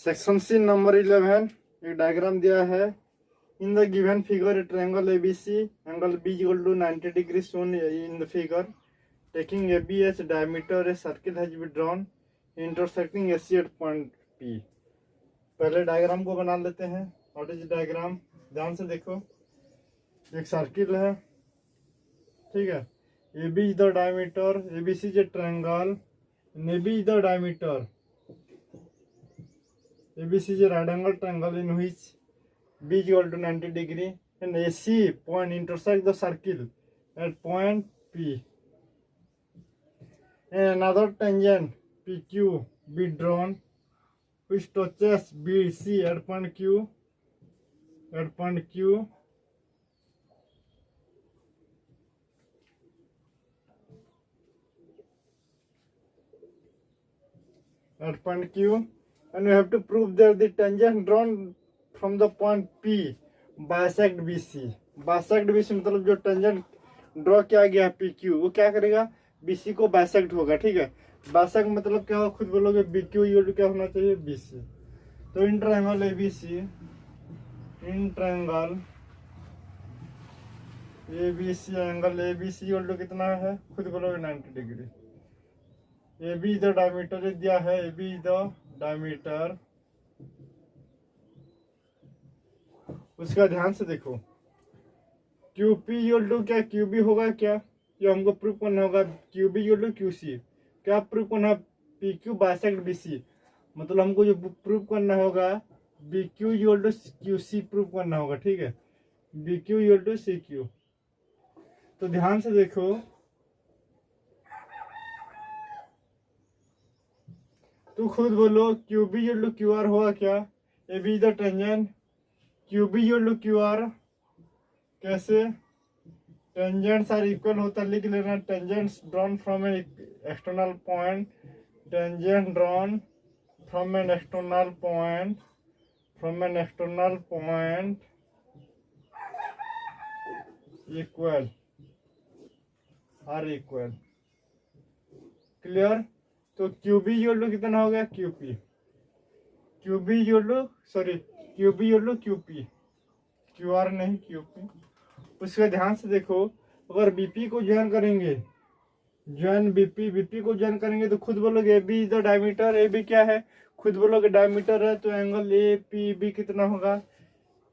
Section C number 11 एक diagram दिया है। In the given figure triangle ABC angle B equal to 90 degree shown in the figure. Taking AB as diameter, a circle has been drawn intersecting AC at point P. पहले diagram को बना लेते हैं। What is diagram, ध्यान से देखो। एक circle है, ठीक है। AB is the diameter, ABC is a triangle, and AB is the diameter. ABC is a right angle triangle in which B is equal to 90 degree and AC point intersect the circle at point P. And another tangent PQ be drawn which touches BC at point Q. At point Q. At point Q. And we have to prove that the tangent drawn from the point P bisect BC. Bisect BC मतलब जो tangent draw किया गया है PQ वो क्या करेगा, BC को bisect होगा, ठीक है। बाइसेक्ट मतलब क्या होगा, खुद बोलोगे। BQ इक्वल टू क्या होना चाहिए, BC। तो in triangle ABC, in triangle ABC angle ABC equal to कितना है, खुद बोलोगे 90 degree. AB is the diameter दिया है, AB इज द डायमीटर। उसका ध्यान से देखो। QP इक्वल टू क्या, QB होगा क्या, ये हमको प्रूफ करना होगा। QB इक्वल टू QC, क्या प्रूफ करना है, PQ बाइसेक्ट BC। मतलब हमको जो प्रूफ करना होगा BQ equal to QC proof करना होगा, ठीक है। BQ equal to CQ। तो ध्यान से देखो, तू खुद बोलो। QB इक्वल टू QR होगा क्या, AB is the tangent, QB equal to QR। कैसे, टेंजेंट्स आर इक्वल होता है, लिख लेना। Tangents drawn from an external point, tangent drawn from an external point, from an external point equal are equal. Clear. तो QB equal to कितना हो गया, QP। QB equal to QB equal to QP, QR नहीं QP। उसका ध्यान से देखो, अगर BP को ज्वाइन करेंगे, ज्वाइन BP को ज्वाइन करेंगे तो खुद बोलोगे AB is the diameter. AB क्या है, खुद बोलोगे डायमीटर है, तो एंगल APB कितना होगा,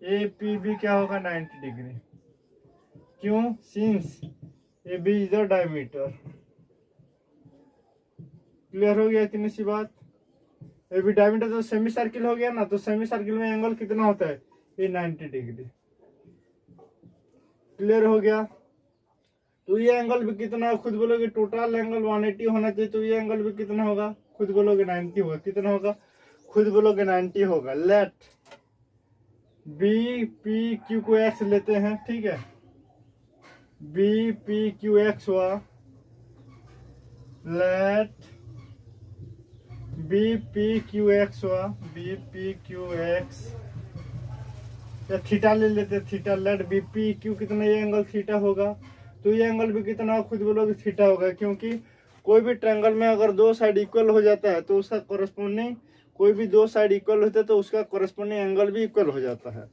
APB क्या होगा, 90 डिग्री। क्यों, since AB is the diameter. Clear हो गया इतनी सी बात। AB डायमीटर तो सेमी सर्किल हो गया ना, तो सेमी सर्किल में एंगल कितना होता है, ये 90 डिग्री। क्लियर हो गया। तो ये एंगल भी कितना है, खुद बोलोगे टोटल एंगल 180 होना चाहिए, तो ये एंगल भी कितना होगा, खुद बोलोगे 90 होगा। कितना होगा, खुद बोलोगे 90 होगा। लेट BPQ को x लेते हैं, ठीक है। BPQX हुआ। लेट BPQX हुआ, BPQX या थीटा ले लेते, थीटा। लेट BPQ कितना, ये एंगल थीटा होगा, तो ये एंगल भी कितना, खुद बोलोगे थीटा होगा। क्योंकि कोई भी ट्रायंगल में अगर दो साइड इक्वल हो जाता है तो उसका कोरस्पोंडिंग, कोई भी दो साइड इक्वल होते हैं तो उसका कोरस्पोंडिंग एंगल भी इक्वल हो जाता है।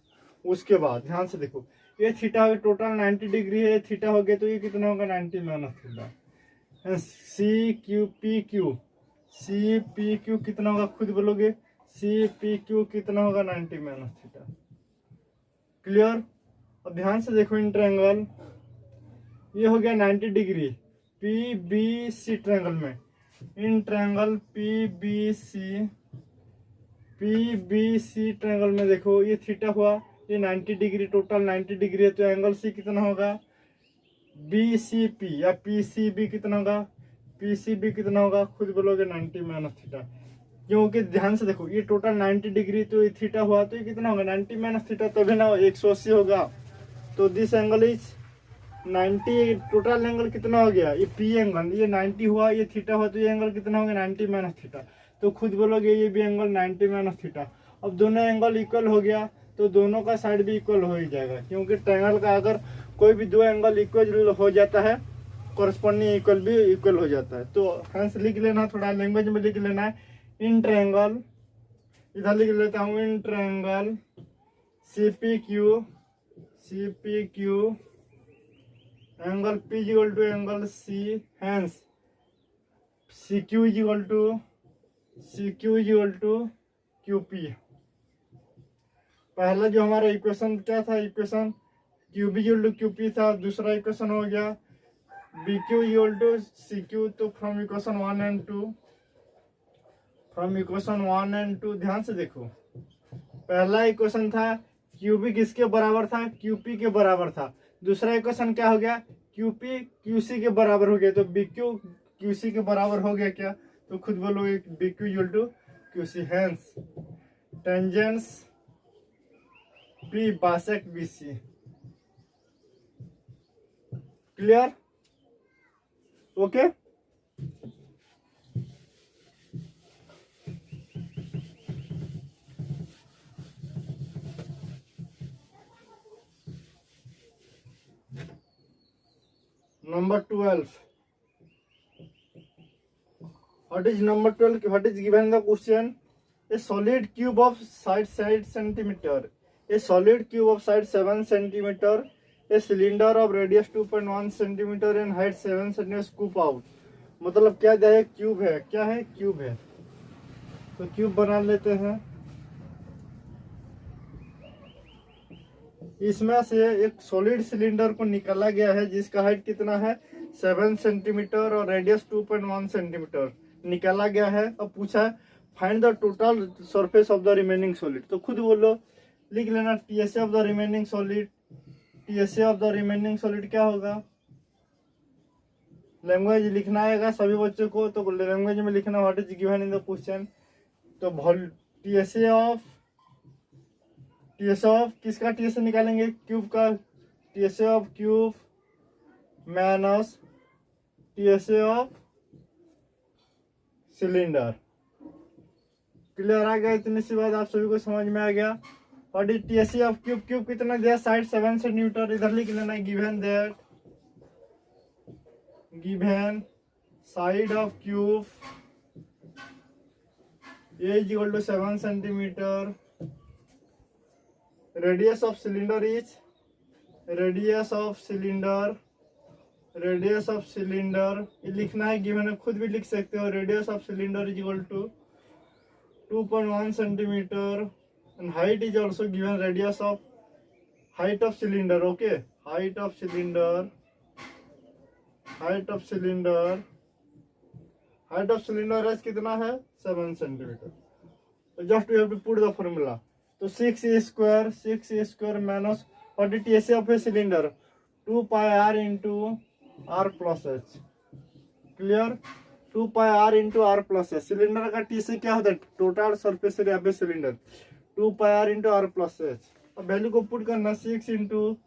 उसके बाद ध्यान से देखो, ये थीटा हो गया, टोटल 90 डिग्री है, थीटा हो गया, तो ये कितना होगा, 90 माइनस थीटा। CPQ कितना होगा, खुद बोलोगे। CPQ कितना होगा, 90 माइनस थीटा। क्लियर। अब ध्यान से देखो, इन ट्रायंगल ये हो गया 90 डिग्री PBC ट्रायंगल में। इन ट्रायंगल PBC ट्रायंगल में देखो, ये थीटा हुआ, ये 90 डिग्री, टोटल 90 डिग्री है, तो एंगल C कितना होगा, BCP या PCB कितना होगा, PCB कितना होगा, खुद बोलोगे 90 माइनस थीटा। क्योंकि ध्यान से देखो, ये टोटल 90 डिग्री, तो ये थीटा हुआ, तो ये कितना होगा, 90 माइनस थीटा, तभी ना 180 होगा। तो this angle is 90। Total angle कितना हो गया, ये P एंगल, ये 90 हुआ, ये थीटा हुआ, तो ये एंगल कितना होगा, 90 माइनस थीटा। तो खुद बोलोगे ये भी एंगल 90 माइनस थीटा। अब दोनों एंगल इक्वल हो गया, तो दोनों का साइड भी इक्वल हो ही जाएगा। क्योंकि ट्रायंगल का अगर कोई भी दो एंगल इक्वल हो जाता है, कोरस्पोंडिंग इक्वल भी इक्वल हो जाता है। तो हेंस लिख लेना, थोड़ा लैंग्वेज में लिख लेना है। इन ट्रायंगल इधर लिख लेता हूँ in triangle C P Q angle P is equal to angle C, hence CQ is equal to QP। पहला जो हमारा इक्वेशन क्या था, equation QB equal to QP था। दूसरा इक्वेशन हो गया BQ इक्वल टू CQ। तो फ्रॉम इक्वेशन 1 एंड 2 ध्यान से देखो, पहला इक्वेशन था QB किसके बराबर था, QP के बराबर था। दूसरा इक्वेशन क्या हो गया, QP QC के बराबर हो गया। तो BQ QC के बराबर हो गया क्या, तो खुद बोलो BQ equal to QC, hence tangents P bisect BC। Clear, okay. Number 12. What is number 12? What is given the question? A solid cube of side centimeter. A solid cube of side 7 centimeter. A cylinder of radius 2.1 centimeter and height 7 centimeter scoop out. मतलब क्या है, cube है, क्या है, cube है। तो cube बना लेते हैं। इसमें से एक सॉलिड सिलेंडर को निकाला गया है जिसका हाइट कितना है 7 सेंटीमीटर और रेडियस 2.1 सेंटीमीटर निकाला गया है। अब पूछा है find the total surface of the remaining solid. तो खुद बोलो, लिख लेना TSA of the remaining solid. TSA of the remaining solid क्या होगा, लैंग्वेज लिखना आएगा सभी बच्चों को। तो लैंग्वेज में लिखना what is given in the question. तो टीएसए ऑफ किसका टीएसए निकालेंगे, क्यूब का। TSA of cube minus TSA of cylinder. Clear आ गया, इतनी सी बात आप सभी को समझ में आ गया। What is TSA of cube, cube कितना दिया साइड 7 सेंटीमीटर। इधर लिख लेना given that given side of cube A is equal to 7 centimetre. Radius of cylinder ये लिखना है गिवन है, खुद भी लिख सकते हो। Radius of cylinder is equal to 2.1 centimetre and height is also given. Radius of height of cylinder, okay, height of cylinder is कितना है 7 सेंटीमीटर। तो just you have to put the formula. तो 6a² minus what is TSA of a cylinder 2πr into r plus H. Clear, 2πr into r plus H. Cylinder का TSA क्या होता है, total surface area पे cylinder 2πr into r plus H. अब value को put करना 6 into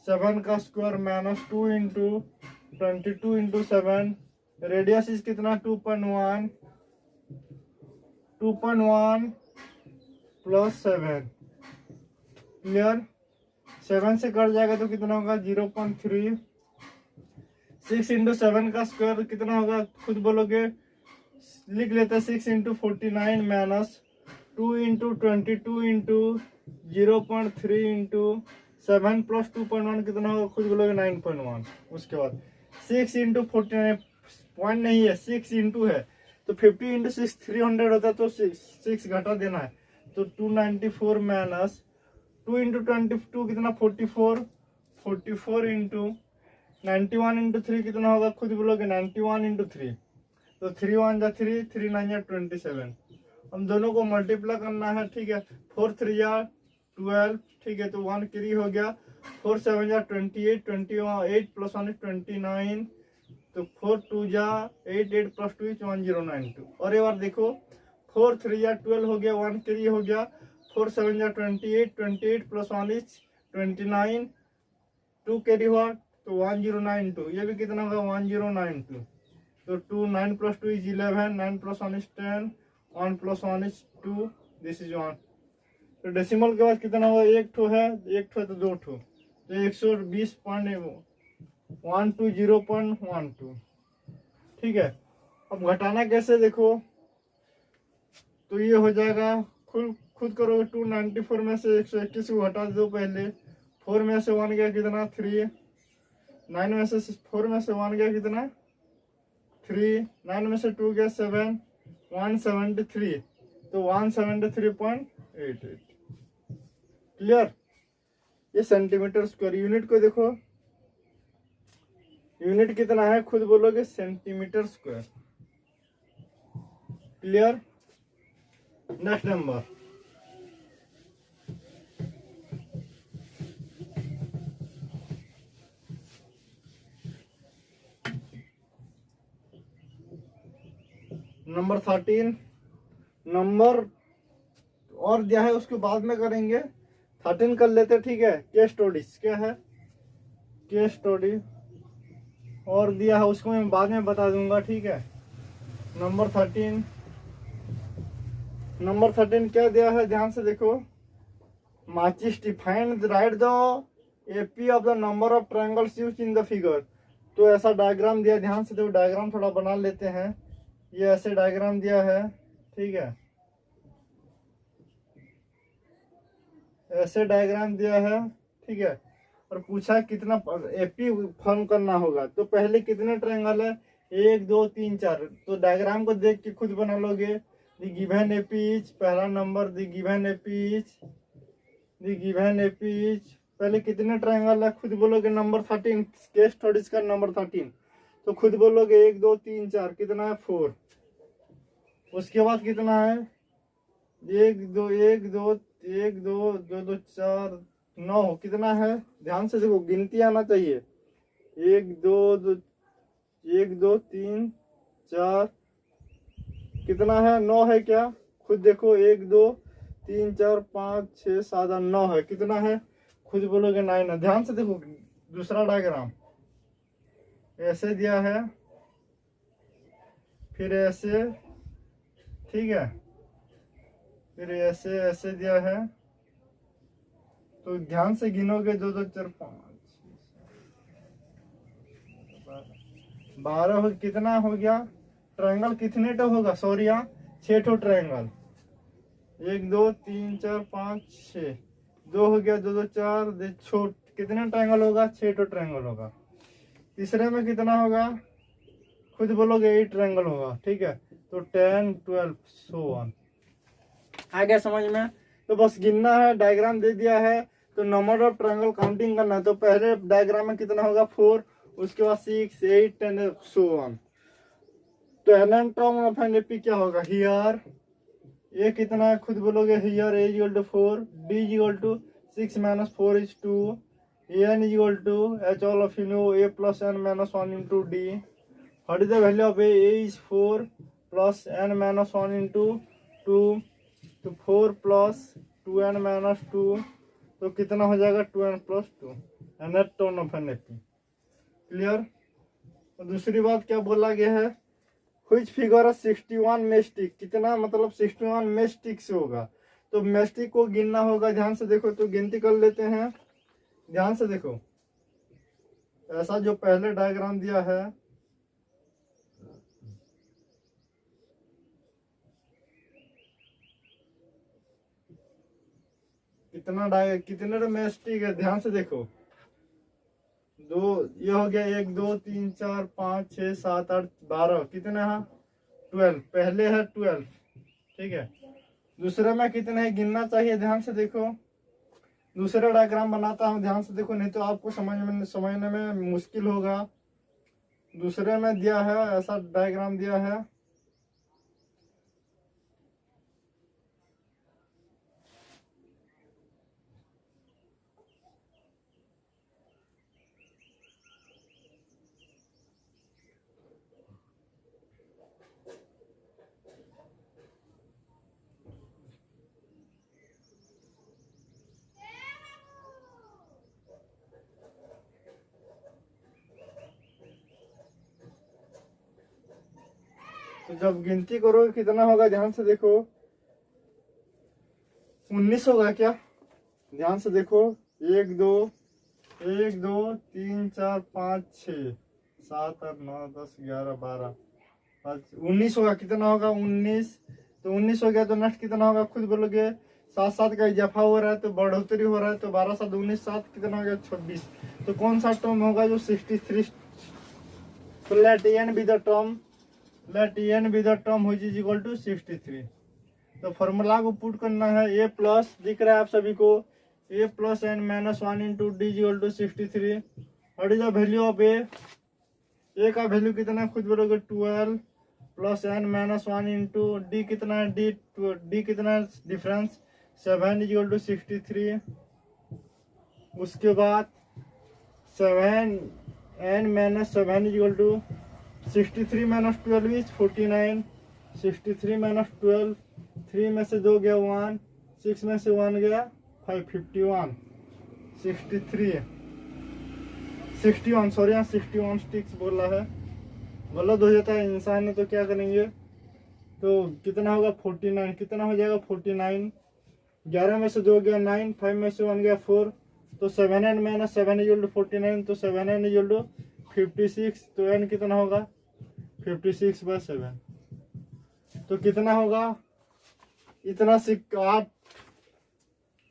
7 का square minus 2 into 22 into 7। Radius is कितना 2.1 प्लस 7। क्लियर, 7 से कट जाएगा तो कितना होगा 0.3। 6 इंटू 7 का स्क्वायर कितना होगा खुद बोलोगे, लिख लेते हैं 6 into 49 minus 2 into 22 into 0.3 into 7 plus 2.1 कितना होगा खुद बोलोगे 9.1। उसके बाद 6 इंटू 49 पॉइंट नहीं है 6 इंटू है, तो 50 इंटू 6 300 होता है। तो 6 घटा देना है, तो 294 माइनस 2 इंटू 22 कितना 44 इंटू 91 इंटू 3 कितना होगा खुद बोलोगे 91 इंटू 3। तो 3 1 जा 3, 3 9 जा 27। हम दोनों को मल्टीप्लाई करना है, ठीक है। 4 3 जा 12, ठीक है। तो 1 कैरी हो गया। 4 7 जा 28, 28 प्लस 1 is 29। तो 4 2 जा 8, 8 प्लस 2 is 1092। और एक बार देखो 4 3 जा 12 हो गया, 1 कैरी हो गया। 4 7 जा 28, 28 प्लस 1 is 29, 2 कैरी हुआ तो 1092। ये भी कितना होगा 1092। तो 2 9 plus 2 is 11, 9 plus 1 is 10, 1 plus 1 is 2, this is 1। तो डेसिमल के बाद कितना होगा, एक ठो है तो दो ठो, तो 120.120.12। ठीक है। अब घटाना कैसे देखो, तो ये हो जाएगा खुद खुद करोगे। 294 में से 121 को हटा दो पहले। 4 में से 1 गया कितना 3, 9 में से 4 में से 1 गया कितना 3, 9 में से 2 गया 7, 173, तो 173.88। क्लियर। ये सेंटीमीटर स्क्वायर। यूनिट को देखो, यूनिट कितना है खुद बोलोगे, centimetre square. Clear. Next number, number 13। Number और दिया है, उसके बाद में करेंगे। 13 कर लेते, ठीक है। केस स्टडीज क्या है, केस स्टडी और दिया है, उसको मैं बाद में बता दूंगा, ठीक है। नंबर 13, नंबर 13 क्या दिया है, ध्यान से देखो। माचिस defined right the AP of the number of triangles used in the figure. तो ऐसा डायग्राम दिया, ध्यान से देखो। डायग्राम थोड़ा बना लेते हैं। ये ऐसे डायग्राम दिया है, ठीक है। ऐसे डायग्राम दिया है, ठीक है। और पूछा कितना एपी फॉर्म करना होगा। तो पहले कितने ट्रायंगल है, 1 2 3 4। तो डायग्राम को देख के खुद बना लोगे। द गिवन एपी इज, पहला number the given AP is, the given AP is. पहले कितने ट्रायंगल है खुद बोलोगे। नंबर 13 केस स्टडीज का नंबर 13। तो खुद बोलोगे 1 2 3 4 कितना है 4। उसके बाद कितना है 1 2 1 2 1 2 2 2 4 9 कितना है, ध्यान से देखो, गिनती आना चाहिए। 1 2 2 1 2 3 4 कितना है 9 है क्या, खुद देखो। 1 2 3 4 5 6 7 8 9 है, कितना है खुद बोलोगे 9 है। ध्यान से देखो दूसरा डायग्राम ऐसे दिया है, फिर ऐसे, ठीक है, फिर ऐसे ऐसे दिया है। तो ध्यान से गिनोगे 2 2 4 5 12 हो, कितना हो गया ट्रायंगल, कितने टो होगा, सॉरी यहाँ 6 ठो ट्रायंगल। 1 2 3 4 5 6, 2 हो गया 2 2 4, कितने ट्रायंगल होगा 6 ठो ट्रायंगल होगा। तीसरे में कितना होगा खुद बोलोगे 8 ट्रायंगल होगा, ठीक है। तो 10 12 सो ऑन। आ गया समझ में। तो बस गिनना है, डायग्राम दे दिया है। तो नंबर ऑफ ट्रायंगल काउंटिंग करना है। तो पहले डायग्राम में कितना होगा 4, उसके बाद 6 8 10 सो ऑन। तो N term of N AP क्या होगा, हियर ए कितना है खुद बोलोगे, here A equal to 4, D equal to 6 minus 4 is 2, N equal to H all of you know A plus N minus 1 into D. What is the value of A is 4 plus N minus 1 into 2, तो 4 plus 2n minus 2, तो कितना हो जाएगा 2n plus 2, N term of N AP. Clear. तो दूसरी बात क्या बोला गया है, व्हिच फिगर 61 मेस्टिक, कितना मतलब 61 मेस्टिक से होगा। तो मेस्टिक को गिनना होगा, ध्यान से देखो। तो गिनती कर लेते हैं, ध्यान से देखो। ऐसा जो पहले डायग्राम दिया है, कितने मेस्टिक है, ध्यान से देखो। 2 ये हो गया, 1 2 3 4 5 6 7 8 12, कितने हैं 12, पहले है 12, ठीक है। दूसरे में कितने हैं गिनना चाहिए, ध्यान से देखो। दूसरा डायग्राम बनाता हूँ, ध्यान से देखो, नहीं तो आपको समझने में मुश्किल होगा। दूसरे में दिया है, ऐसा डायग्राम दिया है। तो जब गिनती करोगे कितना होगा, ध्यान से देखो। 19 होगा क्या, ध्यान से देखो। 1 2 1 2 3 4 5 6 7 8 9 10 11 12 19 होगा, कितना होगा 19। तो 19 हो गया। तो नेक्स्ट कितना होगा खुद बोलोगे। 7 का इजाफा हो रहा है तो बढ़ोतरी हो रहा है, तो 12 7 19 7 कितना हो गया 26। तो कौन सा टर्म होगा जो 63। तो let N be the term, let N be the term which is equal to 63। तो फॉर्मूला को पुट करना है, ए प्लस दिख रहा है आप सभी को, A plus N minus 1 into D is equal to 63। What is the value of A का वैल्यू कितना है खुद बोलोगे 12 plus N minus 1 into D कितना है, डी कितना है डिफरेंस 7 इज इक्वल टू 63। उसके बाद 7 N minus 7 is equal to 63 minus 12 is 49। 63 minus 12, 3 में से 2 गया 1, 6 में से 1 गया 5, 51। 61 सॉरी, यहाँ 61 स्टिक्स बोला है, गलत हो जाता है इंसान ने तो क्या करेंगे। तो कितना होगा 49, कितना हो जाएगा 49। 11 में से 2 गया 9, 5 में से 1 गया 4, तो 7n माइनस 7 इक्वल टू 49, तो 7n इक्वल टू 56। तो n कितना होगा 56/7। तो कितना होगा इतना 8,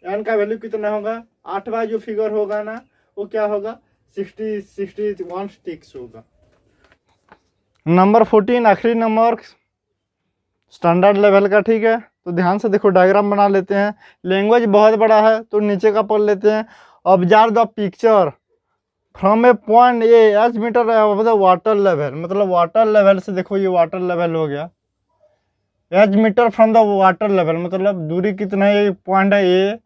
n का वैल्यू कितना होगा 8वां जो फिगर होगा ना वो क्या होगा 61 स्टिक्स होगा। नंबर 14 आखिरी नंबर स्टैंडर्ड लेवल का, ठीक है। तो ध्यान से देखो, डायग्राम बना लेते हैं। लैंग्वेज बहुत बड़ा है तो नीचे का पढ़ लेते हैं। Observe the picture from a point A H metre of the water level, मतलब वाटर लेवल से देखो, ये वाटर लेवल हो गया। H metre from the water level मतलब दूरी कितना है, पॉइंट है ए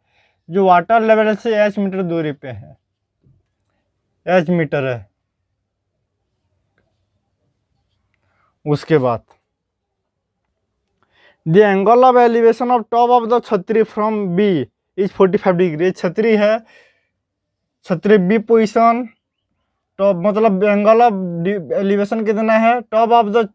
जो वाटर लेवल से एच मीटर दूरी पे है, एच मीटर है। उसके बाद the angle of elevation of top of the chhatri फ्रॉम बी इज 45 डिग्री। छतरी है, छतरी बी पोजिशन, टॉप मतलब एंगल ऑफ एलिवेशन कितना है टॉप ऑफ द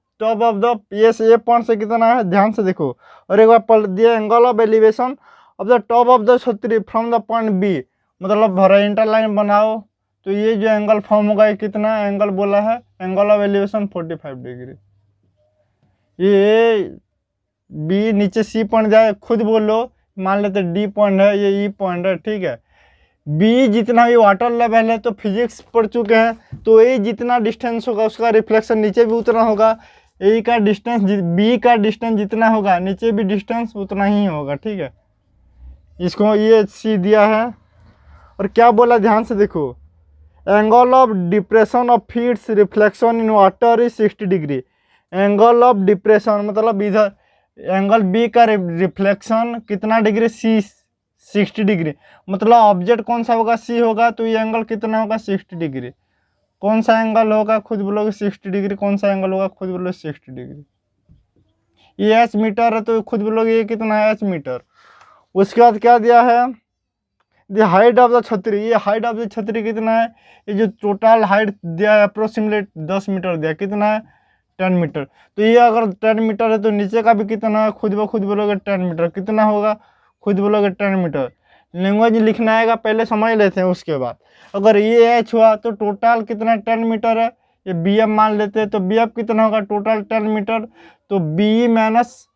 ये पॉइंट से कितना है, ध्यान से देखो। और एक बार पढ़ दिया, angle of elevation of the top of the chhatri from the point B, मतलब हॉरिजॉन्टल लाइन बनाओ तो ये जो एंगल फॉर्म होगा ये कितना एंगल बोला है, एंगल ऑफ एलिवेशन 45 डिग्री। ये बी नीचे सी पॉइंट जाए, खुद बोलो, मान लेते डी पॉइंट है, ये ई पॉइंट है, ठीक है। बी जितना भी वाटर लेवल है तो फिजिक्स पढ़ चुके हैं, तो ए जितना डिस्टेंस होगा उसका रिफ्लेक्शन नीचे भी उतना होगा। ए का डिस्टेंस बी का डिस्टेंस जितना होगा नीचे भी डिस्टेंस उतना ही होगा, ठीक है। इसको ये सी दिया है। और क्या बोला ध्यान से देखो, angle of depression of feeds reflection in water is 60 degree. Angle of depression मतलब इधर एंगल बी का रिफ्लेक्शन कितना डिग्री, सी 60 डिग्री, मतलब ऑब्जेक्ट कौन सा होगा सी होगा, तो ये एंगल कितना होगा 60 डिग्री। कौन सा एंगल होगा खुद बोलोगे 60 डिग्री, कौन सा एंगल होगा खुद बोलोगे 60 डिग्री। ये एच मीटर है तो खुद बोलोगे ये कितना है एच मीटर। उसके बाद क्या दिया है, द हाइट ऑफ द छतरी, ये हाइट ऑफ द छतरी कितना है, ये जो टोटल हाइट दिया है अप्रोक्सीमेट 10 मीटर दिया, कितना है 10 मीटर। तो ये अगर 10 मीटर है तो नीचे का भी कितना है खुद ब खुद बोलोगे 10 मीटर, कितना होगा खुद बोलोगे 10 मीटर। लैंग्वेज लिखना आएगा पहले समझ लेते हैं। उसके बाद अगर ये एच हुआ तो टोटल कितना 10 मीटर है, ये बी एफ मान लेते हैं तो बी एफ कितना होगा टोटल 10 मीटर, तो बी माइनस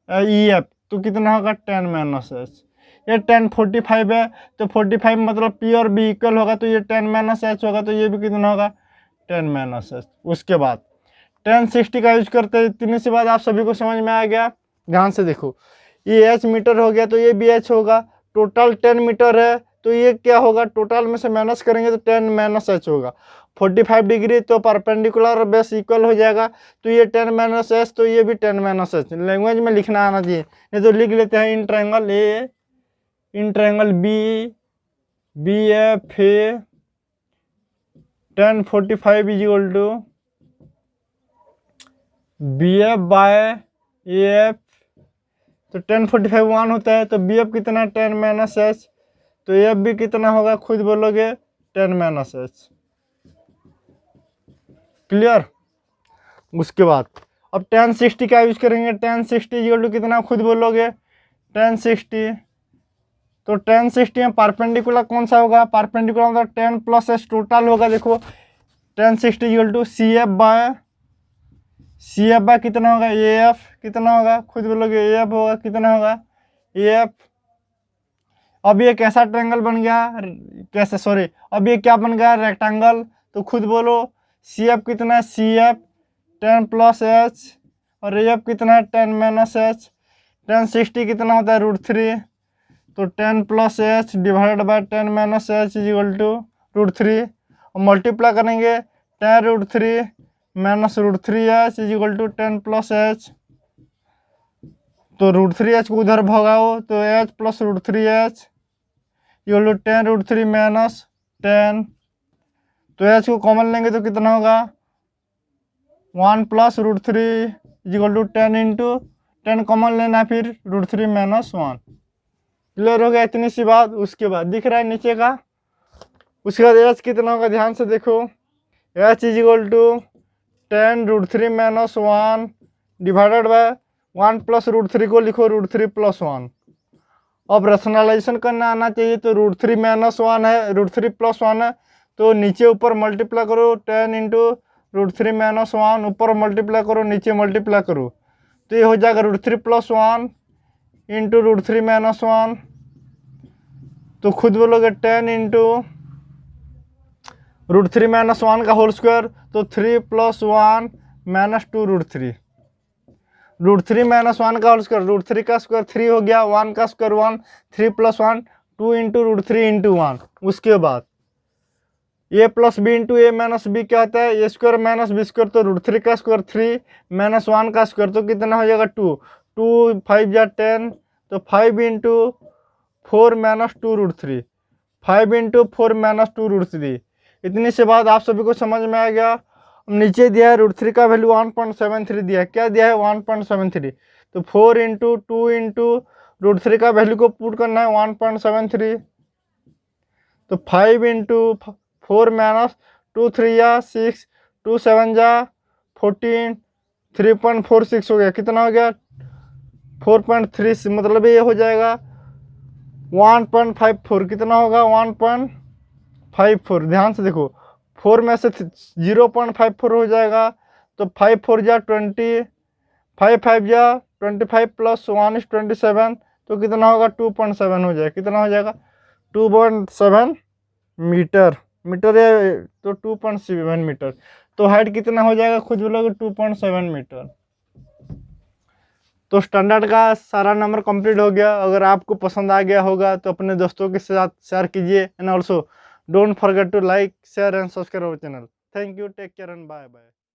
ई एफ तो कितना होगा 10 माइनस एच। ये 10 45 है तो 45 मतलब पी और बी इक्वल होगा, तो ये 10 माइनस एच होगा, तो ये भी कितना होगा 10 माइनस एच। उसके बाद 10 60 का यूज करते हैं। इतने से बाद आप सभी को समझ में आ गया। ध्यान से देखो, ये एच मीटर हो गया तो ये भी एच होगा, टोटल 10 मीटर है तो ये क्या होगा टोटल में से माइनस करेंगे तो 10 माइनस एच होगा। 45 डिग्री तो परपेंडिकुलर बेस इक्वल हो जाएगा, तो ये 10 माइनस एच तो ये भी 10 माइनस एच। लैंग्वेज में लिखना आना चाहिए, नहीं तो लिख लेते हैं in triangle A, in triangle B, B F A 10 45 is equal to B F by A F, तो 10 45 1 होता है, तो बी एफ कितना 10 माइनस एच, तो एफ भी कितना होगा खुद बोलोगे 10 माइनस एच। क्लियर। उसके बाद अब 10 60 का यूज करेंगे। 10 60 इक्वल टू कितना खुद बोलोगे 10 60, तो 10 60 में परपेंडिकुलर कौन सा होगा, परपेंडिकुलर मतलब 10 प्लस एच टोटल होगा। देखो 10 60 equal to C F by C F by कितना होगा, ए एफ कितना होगा, खुद बोलोगे ए एफ होगा, कितना होगा ए एफ। अब ये कैसा ट्रायंगल बन गया, कैसे सॉरी, अब ये क्या बन गया, रेक्टेंगल। तो खुद बोलो सी एफ कितना है, सी एफ 10 प्लस एच, और ए एफ कितना है 10 माइनस एच। 10 60 कितना होता है √3, तो 10 plus H divided by 10 minus H is equal to √3, और मल्टीप्लाई करेंगे 10√3 minus √3h is equal to 10 plus H. तो √3h को उधर भगाओ तो h plus √3h equal to 10√3 minus 10। तो h को कॉमन लेंगे तो कितना होगा 1 plus √3 is equal to 10 into 10 common लेना, फिर √3 माइनस 1। क्लियर हो गया इतनी सी बात। उसके बाद दिख रहा है नीचे का, उसके बाद h कितना होगा, ध्यान से देखो, h is equal to 10√3 minus 1 divided by 1 plus √3 को लिखो √3 प्लस 1। अब रेशनलाइजेशन करना आना चाहिए, तो √3 माइनस 1 है, √3 प्लस 1 है, तो नीचे ऊपर मल्टीप्लाई करो 10 इंटू √3 माइनस 1, ऊपर मल्टीप्लाई करो नीचे मल्टीप्लाई करो, तो ये हो जाएगा √3 प्लस 1 इंटू √3 माइनस 1। तो खुद बोलोगे 10 इंटू √3 माइनस 1 का होल स्क्वायर, तो 3 प्लस 1 माइनस 2 √3। √3 माइनस 1 का होल स्क्वायर, √3 का स्क्वायर 3 हो गया, 1 का स्क्वायर 1, 3 प्लस 1 2 इंटू √3 इंटू 1। उसके बाद ए प्लस बी इंटू ए माइनस बी क्या होता है, ए स्क्वायर माइनस बी स्क्वायर, तो √3 का स्क्वायर 3 माइनस 1 का स्क्वायर, तो कितना हो जाएगा 2, 2 5 या 10, तो 5 इंटू 4 माइनस 2 √3, 5 इंटू 4 माइनस 2 √3। इतनी से बात आप सभी को समझ में आ गया। नीचे दिया है √3 का वैल्यू 1.73 दिया है, क्या दिया है 1.73, तो 4 इंटू 2 इंटू √3 का वैल्यू को पुट करना है 1.73, तो 5 इंटू 4 माइनस 2 3 या 6, 2 7 जा 14, 3.46 हो गया, कितना हो गया 4.3, मतलब ये हो जाएगा 1.54, कितना होगा 1.54। ध्यान से देखो 4 में से 0.54 हो जाएगा, तो 5 4 जा 20, 5 5 जा 25 प्लस 1 इज 27, तो कितना होगा 2.7 हो जाएगा, कितना हो जाएगा 2.7 मीटर, मीटर है तो 2.7 मीटर। तो हाइट कितना हो जाएगा खुद बोलोगे 2.7 मीटर। तो स्टैंडर्ड का सारा नंबर कंप्लीट हो गया। अगर आपको पसंद आ गया होगा तो अपने दोस्तों के साथ शेयर कीजिए, and also don't forget to like share and subscribe our channel. Thank you, take care and bye bye.